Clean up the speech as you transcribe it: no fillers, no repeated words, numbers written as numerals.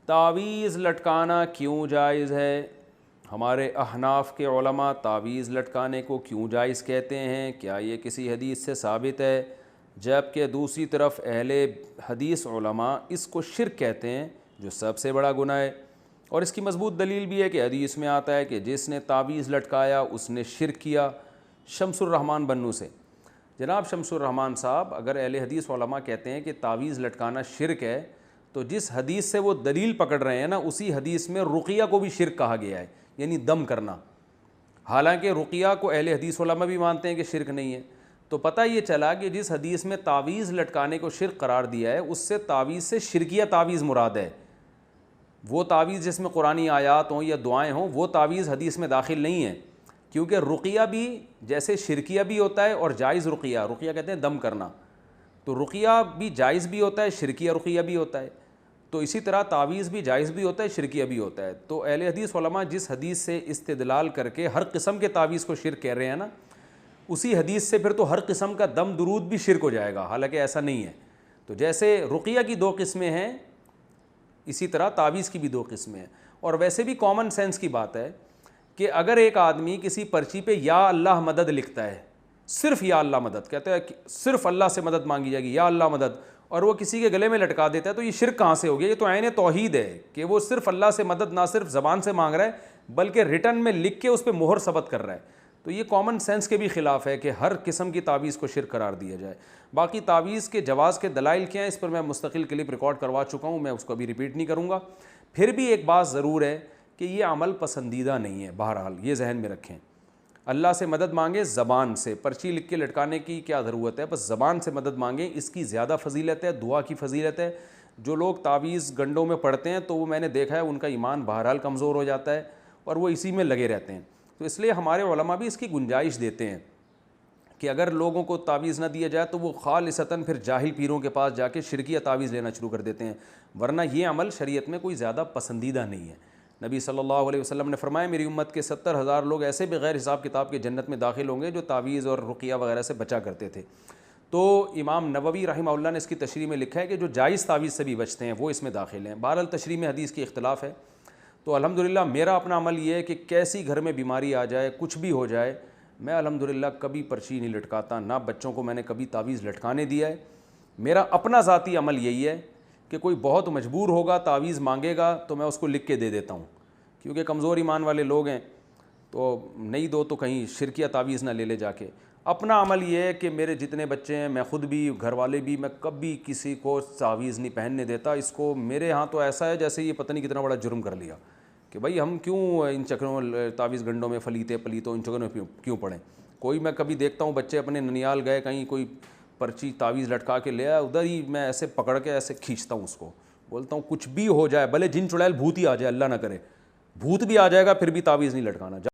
تعویذ لٹکانا کیوں جائز ہے؟ ہمارے احناف کے علماء تعویذ لٹکانے کو کیوں جائز کہتے ہیں؟ کیا یہ کسی حدیث سے ثابت ہے؟ جبکہ دوسری طرف اہل حدیث علماء اس کو شرک کہتے ہیں، جو سب سے بڑا گناہ ہے۔ اور اس کی مضبوط دلیل بھی ہے کہ حدیث میں آتا ہے کہ جس نے تعویذ لٹکایا اس نے شرک کیا۔ شمس الرحمن بنو سے، جناب شمس الرحمن صاحب، اگر اہل حدیث علماء کہتے ہیں کہ تعویذ لٹکانا شرک ہے، تو جس حدیث سے وہ دلیل پکڑ رہے ہیں نا، اسی حدیث میں رقیہ کو بھی شرک کہا گیا ہے، یعنی دم کرنا۔ حالانکہ رقیہ کو اہل حدیث علماء بھی مانتے ہیں کہ شرک نہیں ہے۔ تو پتہ یہ چلا کہ جس حدیث میں تعویذ لٹکانے کو شرک قرار دیا ہے، اس سے تعویذ سے شرکیہ تعویذ مراد ہے۔ وہ تعویذ جس میں قرآنی آیات ہوں یا دعائیں ہوں، وہ تعویذ حدیث میں داخل نہیں ہے، کیونکہ رقیہ بھی جیسے شرکیہ بھی ہوتا ہے اور جائز رقیہ، رقیہ کہتے ہیں دم کرنا، تو رقیہ بھی جائز بھی ہوتا ہے، شرکیہ رقیہ بھی ہوتا ہے، تو اسی طرح تعویذ بھی جائز بھی ہوتا ہے، شرکیہ بھی ہوتا ہے۔ تو اہل حدیث علماء جس حدیث سے استدلال کر کے ہر قسم کے تعویذ کو شرک کہہ رہے ہیں نا، اسی حدیث سے پھر تو ہر قسم کا دم درود بھی شرک ہو جائے گا، حالانکہ ایسا نہیں ہے۔ تو جیسے رقیہ کی دو قسمیں ہیں، اسی طرح تعویذ کی بھی دو قسمیں ہیں۔ اور ویسے بھی کامن سینس کی بات ہے کہ اگر ایک آدمی کسی پرچی پہ یا اللہ مدد لکھتا ہے، صرف یا اللہ مدد کہتا ہے، صرف اللہ سے مدد مانگی جائے گی یا اللہ مدد، اور وہ کسی کے گلے میں لٹکا دیتا ہے، تو یہ شرک کہاں سے ہو گیا؟ یہ تو عین توحید ہے کہ وہ صرف اللہ سے مدد نہ صرف زبان سے مانگ رہا ہے بلکہ ریٹن میں لکھ کے اس پہ مہر ثبت کر رہا ہے۔ تو یہ کامن سینس کے بھی خلاف ہے کہ ہر قسم کی تعویذ کو شرک قرار دیا جائے۔ باقی تعویذ کے جواز کے دلائل کیا ہیں، اس پر میں مستقل کلپ ریکارڈ کروا چکا ہوں، میں اس کو ابھی ریپیٹ نہیں کروں گا۔ پھر بھی ایک بات ضرور ہے کہ یہ عمل پسندیدہ نہیں ہے، بہرحال یہ ذہن میں رکھیں۔ اللہ سے مدد مانگیں زبان سے، پرچی لکھ کے لٹکانے کی کیا ضرورت ہے، بس زبان سے مدد مانگیں، اس کی زیادہ فضیلت ہے، دعا کی فضیلت ہے۔ جو لوگ تعویذ گنڈوں میں پڑھتے ہیں تو وہ میں نے دیکھا ہے ان کا ایمان بہرحال کمزور ہو جاتا ہے اور وہ اسی میں لگے رہتے ہیں۔ تو اس لیے ہمارے علماء بھی اس کی گنجائش دیتے ہیں کہ اگر لوگوں کو تعویذ نہ دیا جائے تو وہ خالصتاً پھر جاہل پیروں کے پاس جا کے شرکیہ تعویذ لینا شروع کر دیتے ہیں، ورنہ یہ عمل شریعت میں کوئی زیادہ پسندیدہ نہیں ہے۔ نبی صلی اللہ علیہ وسلم نے فرمایا میری امت کے 70,000 لوگ ایسے بغیر حساب کتاب کے جنت میں داخل ہوں گے جو تعویذ اور رقیہ وغیرہ سے بچا کرتے تھے۔ تو امام نووی رحمہ اللہ نے اس کی تشریح میں لکھا ہے کہ جو جائز تعویذ سے بھی بچتے ہیں وہ اس میں داخل ہیں۔ بہرحال تشریح میں حدیث کی اختلاف ہے۔ تو الحمدللہ میرا اپنا عمل یہ ہے کہ کیسی گھر میں بیماری آ جائے، کچھ بھی ہو جائے، میں الحمدللہ کبھی پرچی نہیں لٹکاتا، نہ بچوں کو میں نے کبھی تعویذ لٹکانے دیا ہے۔ میرا اپنا ذاتی عمل یہی ہے کہ کوئی بہت مجبور ہوگا تعویذ مانگے گا تو میں اس کو لکھ کے دے دیتا ہوں، کیونکہ کمزور ایمان والے لوگ ہیں، تو نہیں دو تو کہیں شرکیہ تعویذ نہ لے لے جا کے۔ اپنا عمل یہ ہے کہ میرے جتنے بچے ہیں، میں خود بھی، گھر والے بھی، میں کبھی کسی کو تعویذ نہیں پہننے دیتا۔ اس کو میرے ہاں تو ایسا ہے جیسے یہ پتہ نہیں کتنا بڑا جرم کر لیا کہ بھائی ہم کیوں ان چکروں تعویذ گنڈوں میں پلیتوں ان چکروں میں کیوں پڑیں۔ کوئی میں کبھی دیکھتا ہوں بچے اپنے ننیال گئے کہیں، کوئی پرچی تعویذ لٹکا کے لے آیا، ادھر ہی میں ایسے پکڑ کے ایسے کھینچتا ہوں اس کو، بولتا ہوں کچھ بھی ہو جائے، بھلے جن چڑیل بھوت ہی آ جائے، اللہ نہ کرے، بھوت بھی آ جائے گا پھر بھی تعویذ نہیں لٹکانا۔